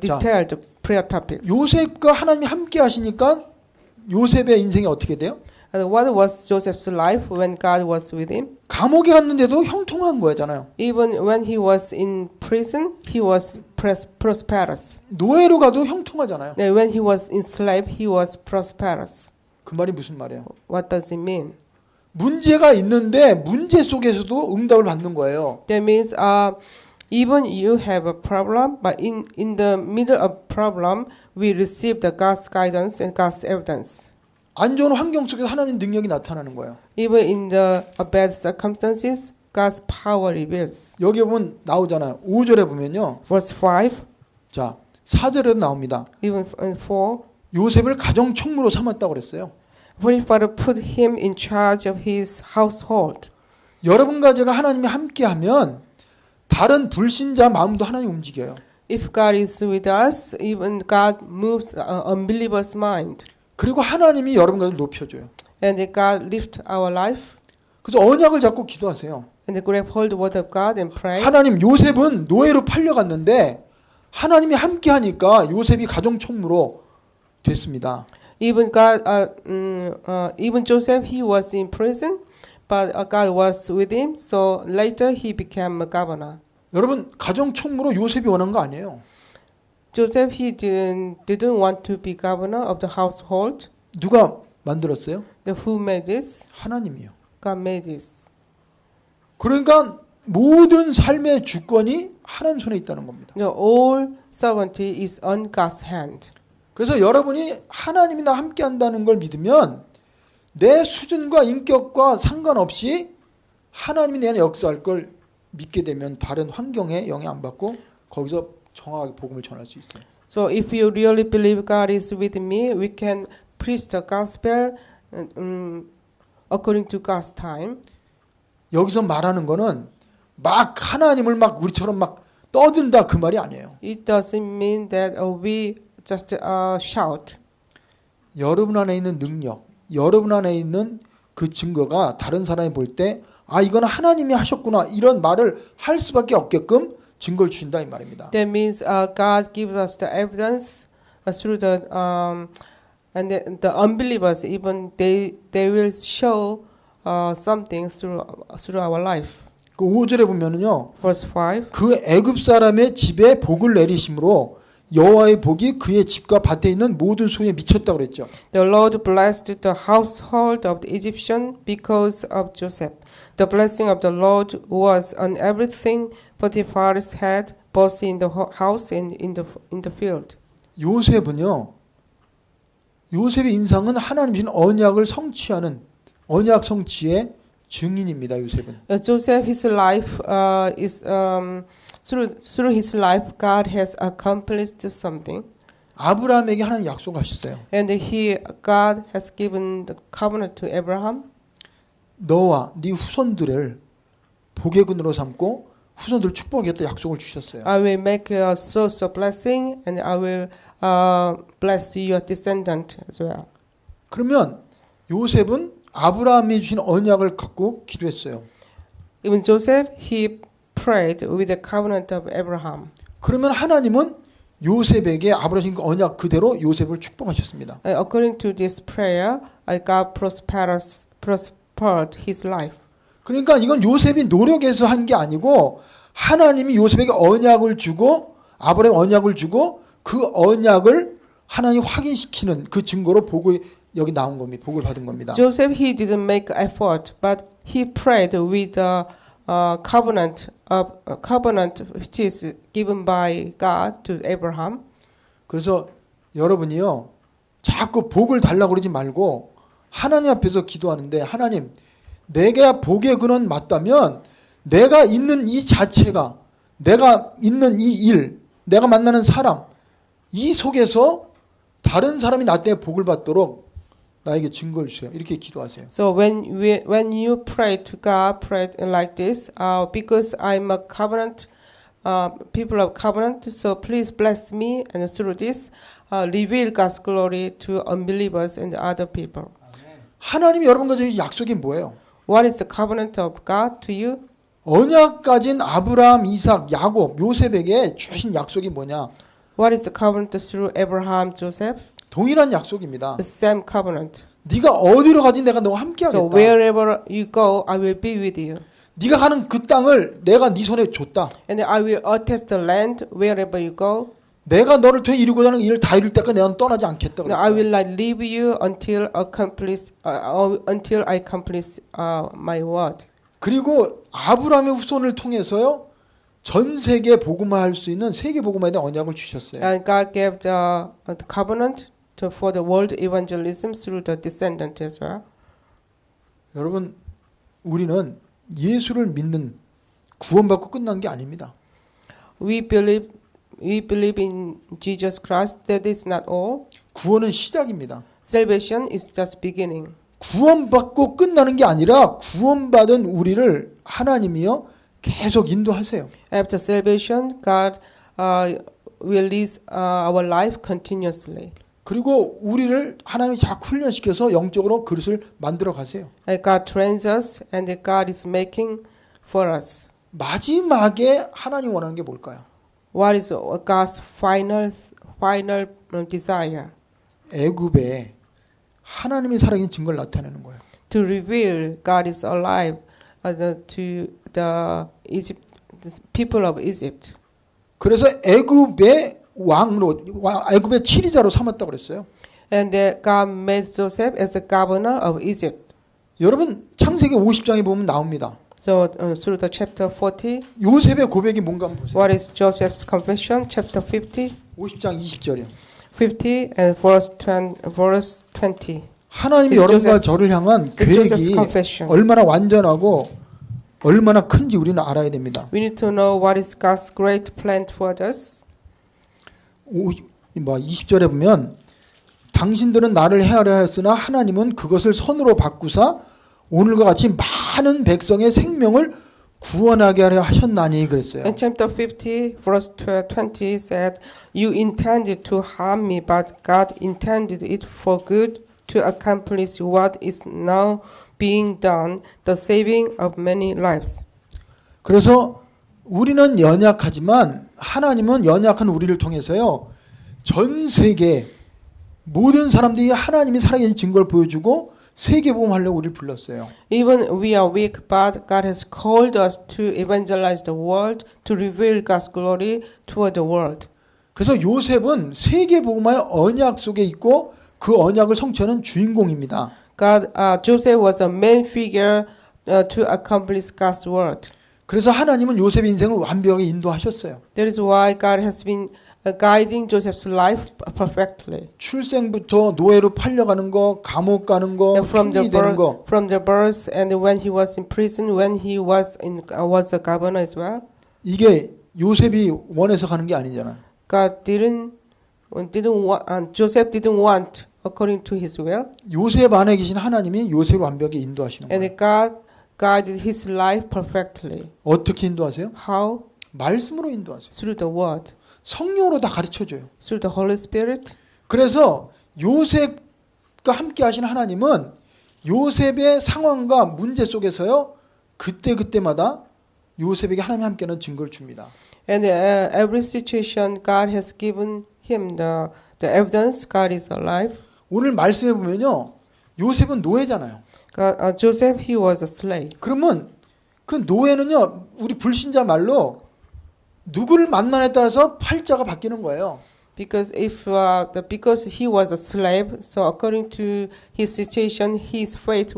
detailed prayer topics.
요셉과 하나님이 함께 하시니까 요셉의 인생이 어떻게 돼요?
And what was Joseph's life when God was with him?
감옥에 갔는데도 형통한 거잖아요.
Even when he was in prison, he was prosperous.
노예로 가도 형통하잖아요.
And when he was enslaved, he was prosperous.
그 말이 무슨 말이에요?
What does it mean?
문제가 있는데 문제 속에서도 응답을 받는 거예요.
That means even you have a problem, but in the middle of problem, we receive the God's guidance and God's evidence.
안 좋은 환경 속에서 하나님의 능력이 나타나는 거예요.
Even in the bad circumstances, God's power reveals.
여기 보면 나오잖아요. 5절에 보면요.
Verse 5,
자, 4절에도 나옵니다.
even in 4,
요셉을 가정 총무로 삼았다고 그랬어요.
Potiphar put him in charge of his household.
여러분과 제가 하나님이 함께하면 다른 불신자 마음도 하나님 움직여요.
If God is with us, even God moves unbelievers' mind.
그리고 하나님이 여러분과 높여줘요.
And God lift our life.
그래서 언약을 잡고 기도하세요.
And grab hold the word of God and pray.
하나님 요셉은 노예로 팔려갔는데 하나님이 함께하니까 요셉이 가정 총무로 됐습니다.
Even God, even Joseph, he was in prison, but God was with him. So later he became a governor.
여러분 가정 총무로 요셉이 원한 거 아니에요.
Joseph, he didn't want to be governor of the household.
누가 만들었어요?
Who made this?
하나님이요.
God made this.
그러니까 모든 삶의 주권이 하나님 손에 있다는 겁니다.
All sovereignty is on God's hand.
그래서 여러분이 하나님이 나 함께 한다는 걸 믿으면 내 수준과 인격과 상관없이 하나님이 내 안에 역사할 걸 믿게 되면 다른 환경에 영향 안 받고 거기서 정확하게 복음을 전할 수 있어요.
So if you really believe God is with me, we can preach the gospel according to God's time.
여기서 말하는 거는 막 하나님을 막 우리처럼 막 떠든다 그 말이 아니에요.
It doesn't mean that we just shout.
여러분 안에 있는 능력, 여러분 안에 있는 그 증거가 다른 사람이 볼 때 아 이건 하나님이 하셨구나 이런 말을 할 수밖에 없게끔 증거를 주신다 이 말입니다.
That means God gives us the evidence through the and the unbelievers even they will show something through our life.
그 5절에 보면은요.
Verse 5.
그 애굽 사람의 집에 복을 내리심으로 여호와의 복이 그의 집과 밭에 있는 모든 소유에 미쳤다고 그랬죠.
The Lord blessed the household of the Egyptian because of Joseph. The blessing of the Lord was on everything Potiphar's had, both in the house and in the field.
요셉은요. 요셉의 인상은 하나님 주신 언약을 성취하는 언약 성취의 증인입니다. 요셉은.
Joseph, his life is through his life, God has accomplished something.
아브라함에게 하나님 약속하셨어요.
And God has given the covenant to Abraham.
너와 네 후손들을 복의 근으로 삼고 후손들을 축복하겠다 약속을 주셨어요.
I will make you a source of blessing, and I will bless your descendant as well.
그러면 요셉은 아브라함이 주신 언약을 갖고 기도했어요.
Even Joseph, he prayed with the covenant of Abraham.
그러면 하나님은 요셉에게 아브라함 그 언약 그대로 요셉을 축복하셨습니다.
According to this prayer, God prospered his life.
그러니까 이건 요셉이 노력해서 한 게 아니고 하나님이 요셉에게 언약을 주고 아브라함 언약을 주고 그 언약을 하나님 확인시키는 그 증거로 복을 여기 나온 겁니다. 복을 받은 겁니다.
Joseph, he didn't make effort, but he prayed with the covenant which is given by God to Abraham.
그래서 여러분이요 자꾸 복을 달라고 그러지 말고 하나님 앞에서 기도하는데 하나님 내가 복의 근원 맞다면 내가 있는 이 자체가 내가 있는 이 일 내가 만나는 사람 이 속에서 다른 사람이 나 때문에 복을 받도록 나에게 증거를 주세요. 이렇게 기도하세요.
So when you pray to God, pray like this, because I'm a covenant, people of covenant, so please bless me, and through this, reveal God's glory to unbelievers and other people.
하나님이 여러분과 저희 약속이 뭐예요?
What is the covenant of God to you?
언약 가진 아브라함, 이삭, 야곱, 요셉에게 주신 약속이 뭐냐?
What is the covenant through Abraham, Joseph?
동일한 약속입니다.
The same covenant.
네가 어디로 가든 내가 너와 함께
So
하겠다.
wherever you go, I will be with you.
네가 가는 그 땅을 내가 네 손에 줬다.
And I will attest the land wherever you go.
내가 너를 통해 이루고자 하는 일을 다 이룰 때까지 내가 떠나지 않겠다.
No, I will
그랬어요.
not leave you until I accomplish my word.
그리고 아브라함의 후손을 통해서요. 전 세계 복음화할 수 있는 세계 복음화에 대한 언약을 주셨어요.
And God gave the covenant for the world evangelism through the descendant as well.
여러분, 우리는 예수를 믿는 구원받고 끝난 게 아닙니다.
We believe in Jesus Christ. That is not all.
구원은 시작입니다.
Salvation is just beginning.
구원받고 끝나는 게 아니라 구원받은 우리를 하나님이요 계속 인도하세요.
After salvation, God will lead our life continuously.
그리고 우리를 하나님이 자꾸 훈련시켜서 영적으로 그릇을 만들어 가세요.
And God trains us, and God is making for us.
마지막에 하나님 원하는 게 뭘까요?
What is God's final desire?
애굽에 하나님이 살아계신 증거를 나타내는 거예요.
To reveal God is alive to the people of Egypt.
그래서 애굽의 왕으로 애굽의 치리자로 삼았다고 그랬어요.
And God made Joseph as the governor of Egypt.
여러분 창세기 50장에 보면 나옵니다.
So through the chapter 40,
요셉의 고백이 뭔가 한번 보세요.
what is Joseph's confession? Chapter 50,
50장 20절이요.
50 and verse 20.
하나님이
It's
여러분과
Joseph's-
저를 향한
It's Joseph's
계획이
confession.
얼마나 완전하고 얼마나 큰지 우리는 알아야 됩니다.
We need to know what is God's great plan toward us.
20절에 보면 당신들은 나를 헤아려 하였으나 하나님은 그것을 선으로 바꾸사 오늘과 같이 많은 백성의 생명을 구원하게 하려 하셨나니 그랬어요.
In chapter 50, verse 20 said, You intended to harm me, but God intended it for good to accomplish what is now being done, the saving of many lives.
그래서 우리는 연약하지만 하나님은 연약한 우리를 통해서요. 전 세계 모든 사람들이 하나님이 살아계신 증거를 보여주고 세계복음 하려고 우리를 불렀어요.
Even we are weak, but God has called us to evangelize the world, to reveal God's glory toward the world.
그래서 요셉은 세계복음화의 언약 속에 있고 그 언약을 성취하는 주인공입니다.
Joseph was a main figure to accomplish God's word.
그래서 하나님은 요셉의 인생을 완벽하게 인도하셨어요.
That is why God has been guiding Joseph's life perfectly.
출생부터 노예로 팔려가는 거, 감옥 가는 거,
From the
총리되는 거.
from the birth and when he was in prison, when he was a governor as well.
이게 요셉이 원해서 가는 게 아니잖아.
God Joseph didn't want according to his will.
요셉 안에 계신 하나님이 요셉을 완벽히 인도하시는 거예요.
And God guided his life perfectly.
어떻게 인도하세요?
How?
말씀으로 인도하세요.
Through the word.
성령으로 다 가르쳐줘요.
through the Holy Spirit.
그래서 요셉과 함께 하신 하나님은 요셉의 상황과 문제 속에서요. 그때마다 요셉에게 하나님이 함께하는 증거를 줍니다.
And every situation, God has given him the evidence God is alive.
오늘 말씀해 보면요. 요셉은 노예잖아요.
Joseph, he was a slave.
그러면 그 노예는요. 우리 불신자 말로 누구를 만나냐에 따라서 팔자가 바뀌는 거예요.
Because because he was a slave, so according to his situation, his fate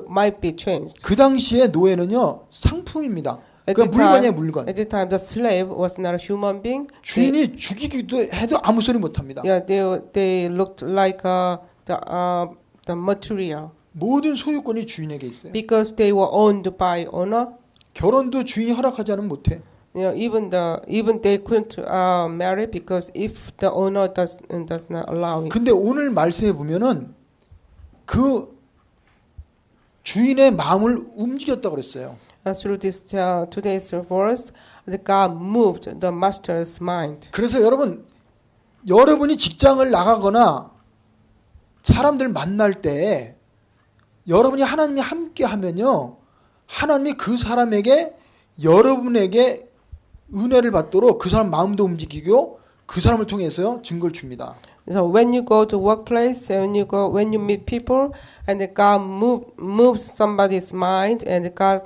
might be changed.
그 당시에 노예는요. 상품입니다. 그 물건이에요, 물건.
At the time, the slave was not a human being.
주인이 죽이기도 해도 아무 소리 못 합니다.
They looked like the material.
모든 소유권이 주인에게 있어요.
Because they were owned by owner.
결혼도 주인이 허락하지 않으면 못 해.
Even they couldn't marry because if the owner does not allow it.
근데 오늘 말씀해 보면은 그 주인의 마음을 움직였다고 그랬어요.
Through this today's verse, God moved the master's mind.
그래서 여러분이 직장을 나가거나 사람들 만날 때 여러분이 하나님이 함께 하면요. 하나님이 그 사람에게 여러분에게 은혜를 받도록 그 사람 마음도 움직이고 그 사람을 통해서 증거를 줍니다.
So when you go to workplace, when you meet people, and God moves somebody's mind, and God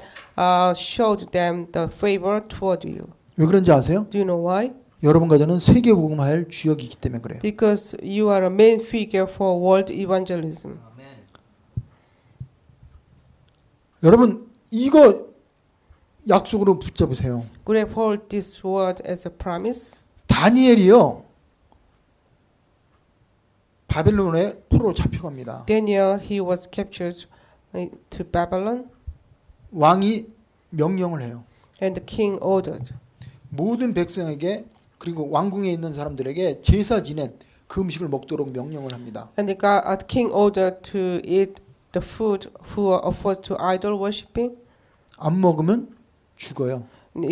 showed them the favor toward you.
왜 그런지 아세요?
Do you know why?
여러분과 저는 세계복음화할 주역이기 때문에 그래요.
Because you are a main figure for world evangelism.
여러분 이거 약속으로 붙잡으세요.
Grab hold this word as a promise.
다니엘이요. 바벨론의 포로로 잡혀갑니다.
Daniel, he was captured to Babylon,
왕이 명령을 해요.
and the king ordered.
모든 백성에게 그리고 왕궁에 있는 사람들에게 제사 지낸 그 음식을 먹도록 명령을 합니다.
And the king ordered to eat the food who are offered to idol worshipping.
안 먹으면 죽어요.
And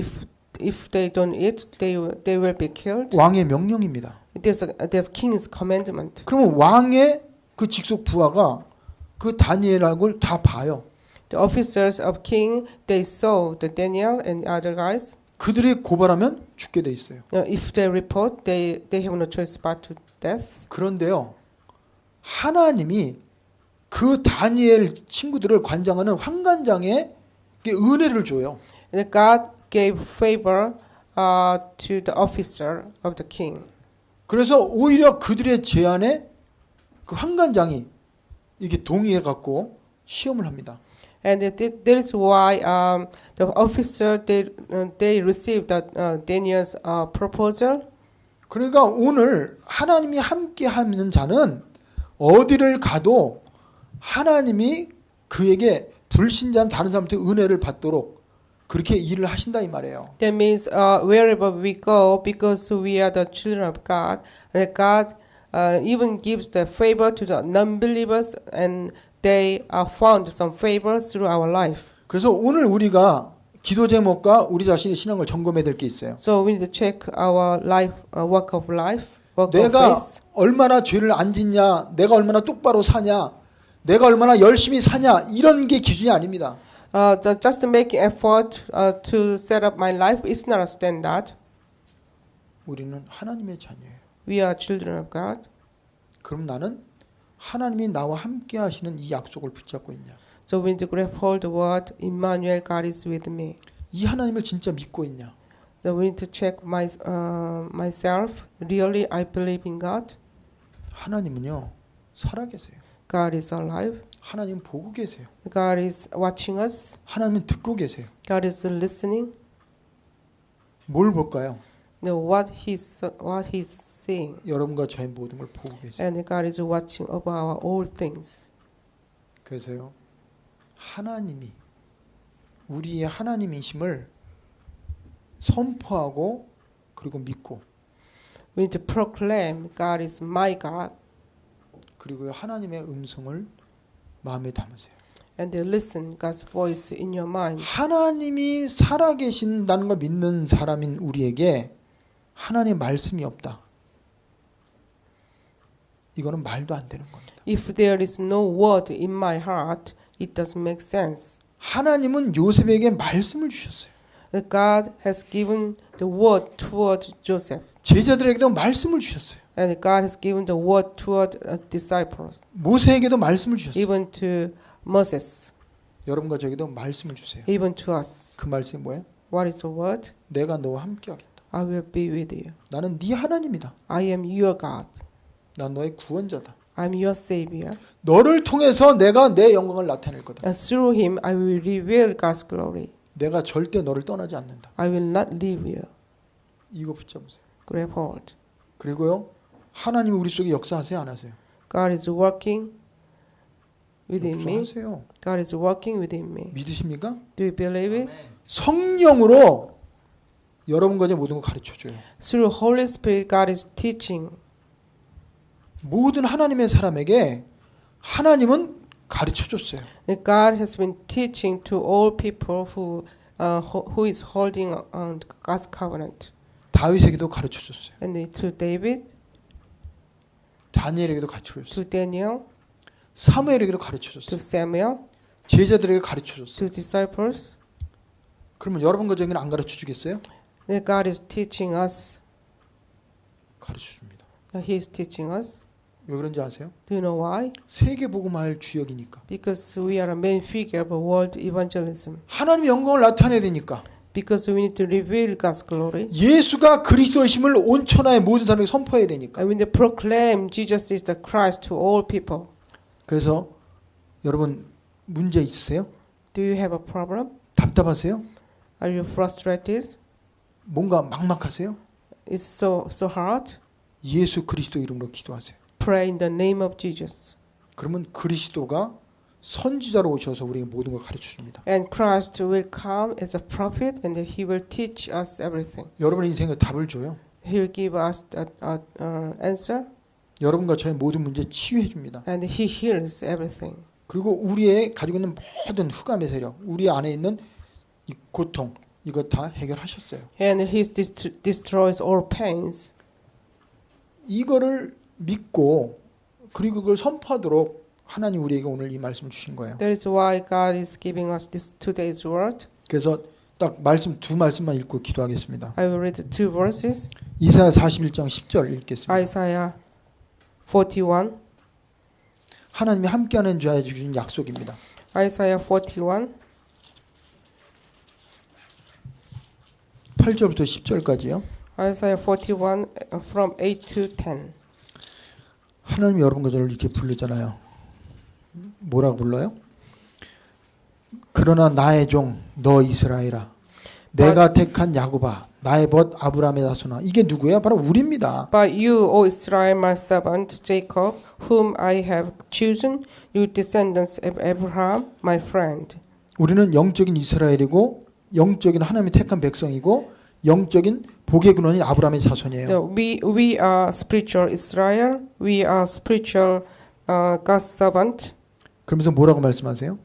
if they don't eat, they will be killed.
왕의 명령입니다.
There's king's commandment.
그러면 왕의 그 직속 부하가 그 다니엘을 다 봐요.
The officers of king, they saw the Daniel and other guys.
그들이 고발하면 죽게 돼 있어요.
If they report, they have no choice but to death.
그런데요. 하나님이 그 다니엘 친구들을 관장하는 환관장에 은혜를 줘요.
And God gave favor to the officer of the king.
그래서 오히려 그들의 제안에 그 환관장이 이게 동의해 갖고 시험을 합니다.
And that is why the officer they received Daniel's proposal.
그러니까 오늘 하나님이 함께하는 자는 어디를 가도 하나님이 그에게 불신자는 다른 사람한테 은혜를 받도록 그렇게 일을 하신다 이 말이에요.
That means wherever we go, because we are the children of God, and God even gives the favor to the non-believers, and they found some favor through our life.
그래서 오늘 우리가 기도 제목과 우리 자신의 신앙을 점검해야 될 게 있어요.
So we need to check our life, walk of life, walk of
내가
faith.
얼마나 죄를 안 짓냐, 내가 얼마나 똑바로 사냐, 내가 얼마나 열심히 사냐 이런 게 기준이 아닙니다.
Just making effort to set up my life is not a standard.
우리는 하나님의 자녀예요.
We are children of God.
그럼 나는 하나님이 나와 함께 하시는 이 약속을 붙잡고 있냐?
So we need to grab hold the word, Emmanuel, God is with me.
이 하나님을 진짜 믿고 있냐?
So we need to check myself. Really, I believe in God.
하나님은요 살아계세요.
God is alive.
하나님 보고 계세요.
God is watching us.
하나님은 듣고 계세요.
God is listening.
뭘 볼까요?
What He's seeing.
여러분과 저의 모든 걸 보고 계세요.
And God is watching over our all things.
그래서요 하나님이 우리의 하나님이심을 선포하고 그리고 믿고
We need to proclaim God is my God.
그리고 하나님의 음성을 마음에 담으세요.
And listen God's voice in your mind.
하나님이 살아계신다는 걸 믿는 사람인 우리에게 하나님의 말씀이 없다. 이거는 말도 안 되는 겁니다.
If there is no word in my heart, it doesn't make sense.
하나님은 요셉에게 말씀을 주셨어요.
God has given the word toward Joseph,
제자들에게도 말씀을 주셨어요.
and God has given the word toward disciples,
모세에게도 말씀을 주셨어요.
even to Moses,
여러분과 저에게도 말씀을 주세요.
even to us.
그 말씀이 뭐예요?
What is the word?
내가 너와 함께하겠다.
I will be with you.
나는 네 하나님이다.
I am your God.
난 너의 구원자다.
I'm your Savior.
너를 통해서 내가 내 영광을 나타낼 거다.
And through him I will reveal God's glory.
내가 절대 너를 떠나지 않는다.
I will not leave you.
이거 붙잡으세요.
Grab hold.
그리고요, 하나님이 우리 속에 역사하세요, 안 하세요?
God is working within me.
역사하세요.
God is working within me.
믿으십니까?
Do you believe it?
성령으로 여러분과 제 모든 걸 가르쳐줘요.
Through Holy Spirit, God is teaching.
모든 하나님의 사람에게 하나님은 가르쳐줬어요.
And God has been teaching to all people who is holding on God's covenant.
다윗에게도 가르쳐줬어요.
And to David,
다니엘에게도 가르쳐줬어요.
to Daniel,
사무엘에게도
to
가르쳐줬어요.
Samuel,
제자들에게 가르쳐줬어요.
to disciples.
그러면 여러분과 저에게는 안 가르쳐주겠어요?
And God is teaching us.
가르쳐줍니다.
He is teaching us.
왜 그런지 아세요?
Do you know why?
세계복음화할 주역이니까.
Because we are a main figure of world evangelism.
하나님의 영광을 나타내야 되니까.
Because we need to reveal God's glory.
예수가 그리스도이심을 온 천하의 모든 사람에게 선포해야 되니까.
And we need to proclaim Jesus is the Christ to all people.
그래서 여러분 문제 있으세요?
Do you have a problem?
답답하세요?
Are you frustrated?
뭔가 막막하세요?
It's so hard.
예수 그리스도 이름으로 기도하세요.
Pray in the name of Jesus.
그러면 그리스도가 선지자로 오셔서 우리에게 모든 걸 가르쳐 줍니다.
And Christ will come as a prophet and he will teach us everything.
여러분의 인생에 답을 줘요.
He will give us an answer
여러분과 저의 모든 문제 치유해 줍니다.
and he heals everything.
그리고 우리의 가지고 있는 모든 흑암의 세력, 우리 안에 있는 이 고통, 이거 다 해결하셨어요.
And he destroys all pains.
이거를 믿고 그리고 그걸 선포하도록 하나님 우리에게 오늘 이 말씀을 주신 거예요.
That is why God is giving us this today's word.
그래서 딱 두 말씀만 읽고 기도하겠습니다.
I will read two verses.
이사야 41장 10절 읽겠습니다.
Isaiah 41.
하나님이 함께하는 자에 주신 약속입니다.
Isaiah 41.
8절부터 10절까지요.
Isaiah 41 from 8 to 10.
하나님이 여러분과 저를 이렇게 부르잖아요. 뭐라고 불러요? 그러나 나의 종 너 이스라엘아 내가 택한 야곱아 나의 벗 아브라함의 자손아. 이게 누구야? 바로 우리입니다.
But you, O Israel, my servant Jacob, whom I have chosen, you descendants of Abraham, my friend.
우리는 영적인 이스라엘이고 영적인 하나님의 택한 백성이고 영적인 복의 근원인 아브라함의 자손이에요.
So we are spiritual Israel. We are spiritual God's servant.
그러면서 뭐라고 말씀하세요?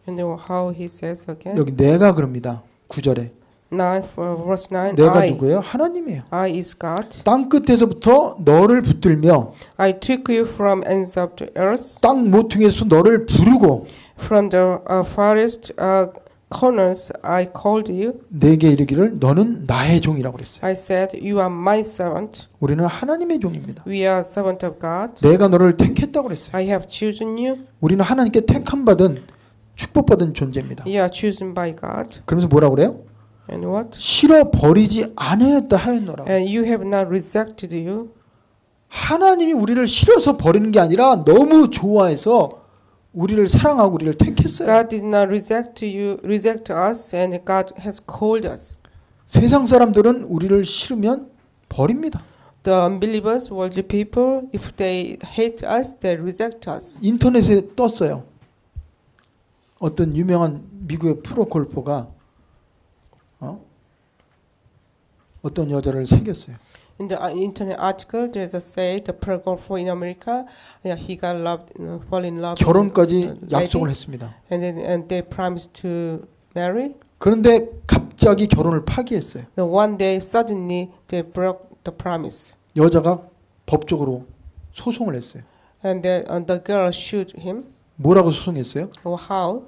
And how he says again?
여기 내가 그럽니다. 9절에.
9 verse 9.
내가
I
누구예요? 하나님이에요.
is God.
땅 끝에서부터 너를 붙들며
I took you from ends of the earth,
땅 모퉁이에서 너를 부르고
from the farthest corners I called you.
내게 이르기를 너는 나의 종이라고 그랬어요.
I said, you are my servant.
우리는 하나님의 종입니다.
We are servant of God.
내가 너를 택했다고 그랬어요.
I have chosen you.
우리는 하나님께 택함 받은 축복받은 존재입니다.
You are chosen by God.
그러면서 뭐라고 그래요?
And what?
싫어 버리지 않았다 하였노라고.
And you have not rejected you.
하나님이 우리를 싫어서 버리는 게 아니라 너무 좋아해서 우리를 사랑하고 우리를 택했어요.
God did not reject us, and God has called us.
세상 사람들은 우리를 싫으면 버립니다.
The unbelievers, worldly people, if they hate us, they reject us.
인터넷에 떴어요. 어떤 유명한 미국의 프로 골퍼가 어떤 여자를 사귀었어요.
In the internet article, there's a say the pro golfer in America, he got loved, fall in love.
결혼까지
with a
약속을
lady,
했습니다.
and they promised to marry.
그런데 갑자기 결혼을 파기했어요.
Then one day, suddenly, they broke the promise.
여자가 법적으로 소송을 했어요.
And the girl sued him.
뭐라고 소송했어요?
Well, how?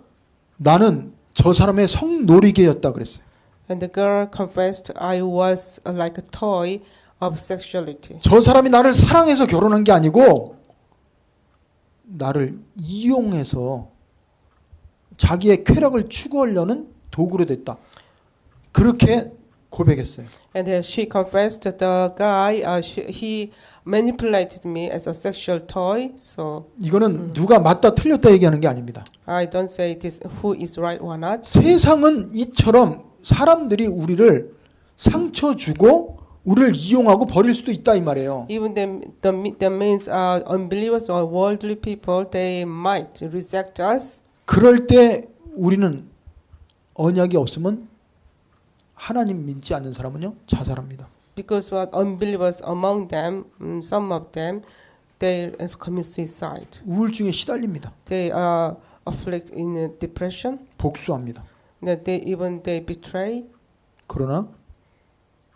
나는 저 사람의 성놀이개였다 그랬어요.
And the girl confessed, I was like a toy of sexuality.
저 사람이 나를 사랑해서 결혼한 게 아니고 나를 이용해서 자기의 쾌락을 추구하려는 도구로 됐다. 그렇게 고백했어요.
And she confessed that the guy, he manipulated me as a sexual toy. So
이거는 누가 맞다 틀렸다 얘기하는 게 아닙니다.
I don't say it is who is right or not.
세상은 이처럼 사람들이 우리를 상처 주고 우리를 이용하고 버릴 수도 있다 이 말이에요.
Even the means unbelievers or worldly people, they might reject us.
그럴 때 우리는 언약이 없으면 하나님 믿지 않는 사람은요 자살합니다.
Because what unbelievers among them, some of them, they commit suicide.
우울증에 시달립니다.
They are afflicted in depression.
복수합니다.
That they betray.
그러나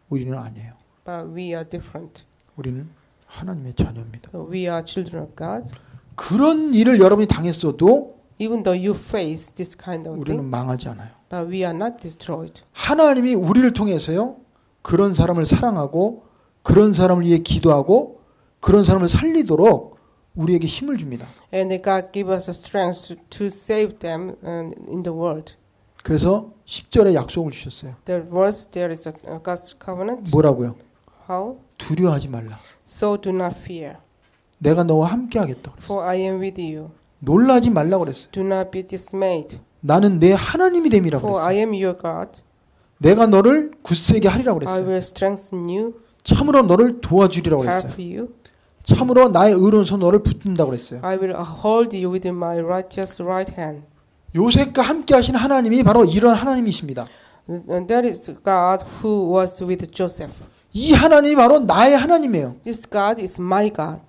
우리는 아니에요.
But we are different.
우리는 하나님의 자녀입니다.
We are children of God.
그런 일을 여러분이 당했어도
Even though you face this kind of
우리는
thing,
망하지 않아요.
but we are not destroyed.
하나님이 우리를 통해서요 그런 사람을 사랑하고 그런 사람을 위해 기도하고 그런 사람을 살리도록 우리에게 힘을 줍니다.
And God give us the strength to save them in the world.
그래서 10절에 약속을 주셨어요.
The verse there is a God's covenant.
뭐라고요?
How?
두려워하지 말라.
So do not fear,
내가 너와 함께 하겠다.
for I am with you.
놀라지 말라고 그랬어요.
Do not be dismayed,
나는 내 하나님이 됨이라고
for I
그랬어요.
am your God.
내가 너를 굳세게 하리라고
I
그랬어요.
will strengthen you,
참으로 너를 도와주리라고 그랬어요.
help you.
참으로 나의 의로운 손 너를 붙든다고 그랬어요.
I will hold you with my righteous right hand.
요셉과 함께 하신 하나님이 바로 이런 하나님이십니다.
And that is God who was with Joseph.
이 하나님이 바로 나의 하나님이에요.
This God is my God.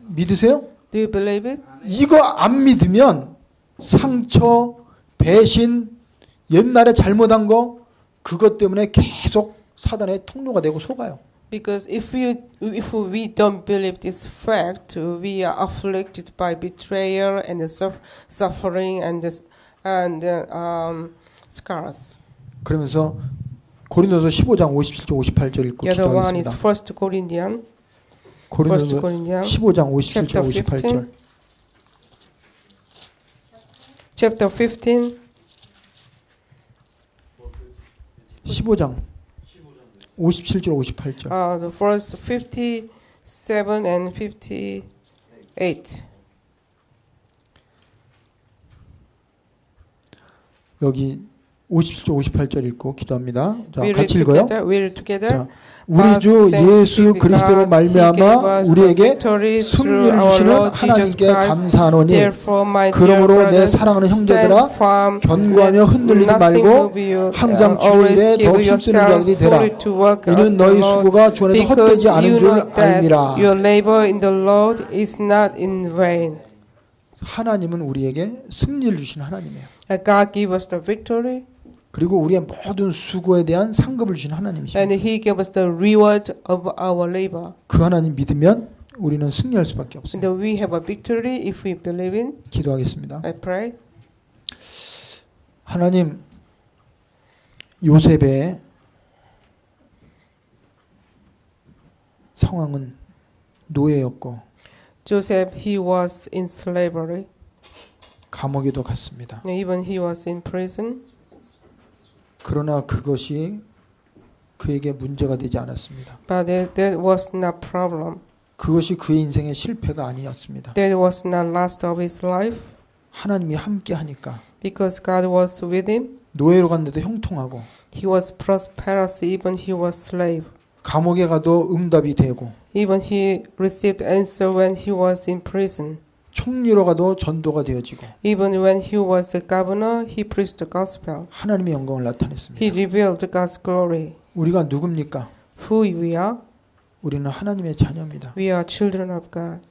믿으세요?
Do you believe it?
이거 안 믿으면 상처, 배신, 옛날에 잘못한 거 그것 때문에 계속 사단의 통로가 되고 속아요.
Because if we don't believe this fact, we are afflicted by betrayal and suffering and scars.
그러면서 고린도서 15장 57절 58절 읽고
The other one is
기도하겠습니다.
1 Corinthians,
고린도서 15장 57절
chapter
58절.
chapter 15,
15장 57절 58절.
the verse 57 and 58.
여기 57절 58절 읽고 기도합니다. 자,
We
같이
read
읽어요.
together. We read together.
자, 우리 주 예수 그리스도로 말미암아 우리에게 승리를 주시는 하나님께 감사하노니 그러므로 내 사랑하는 형제들아 견고하며 흔들리지 말고 항상 주일에 더욱 힘쓰는 자들이 되라. 이는 너희 수고가 주 안에서 헛되지 않은 줄 알미라.
Your labor in the Lord is not in vain.
하나님은 우리에게 승리를 주신 하나님이에요.
God give us the victory.
그리고 우리의 모든 수고에 대한 상급을 주신 하나님이십니다.
And He gave us the reward of our labor.
그 하나님 믿으면 우리는 승리할 수밖에 없어요.
And we have a victory if we believe in.
기도하겠습니다.
I pray.
하나님, 요셉의 상황은 노예였고
Joseph, he was in slavery.
감옥에도 갔습니다.
Even he was in prison.
그러나 그것이 그에게 문제가 되지 않았습니다.
But that was not problem.
그것이 그의 인생의 실패가 아니었습니다.
That was not last of his life.
하나님이 함께 하니까
Because God was with him.
노예로 갔는데도 형통하고
He was prosperous even he was slave.
감옥에 가도 응답이 되고
Even he received answer when he was in prison.
총리로 가도 전도가 되어지고
Even when he was a governor, he preached the gospel.
하나님의 영광을 나타냈습니다.
He revealed God's glory.
우리가 누굽니까?
Who we are?
우리는 하나님의 자녀입니다.
We are children of God.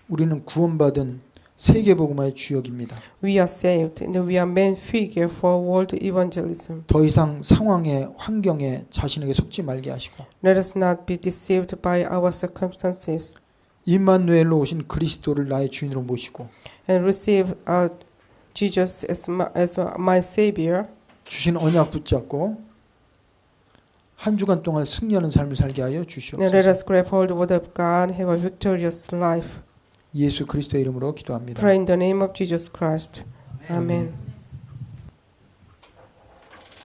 우리는 구원받은 세계복음화의 주역입니다.
We are saved and we are main figure for world evangelism.
더 이상 상황에 환경에 자신에게 속지 말게 하시고
Let us not be deceived by our circumstances
임마누엘로 오신 그리스도를 나의 주인으로 모시고
and receive Jesus as my Savior.
주신 언약 붙잡고 한 주간 동안 승리하는 삶을 살게 하여
Now let
주시옵소서.
us grab hold of the word of God, have a victorious life.
예수 그리스도의 이름으로 기도합니다.
Pray in the name of Jesus Christ. Amen.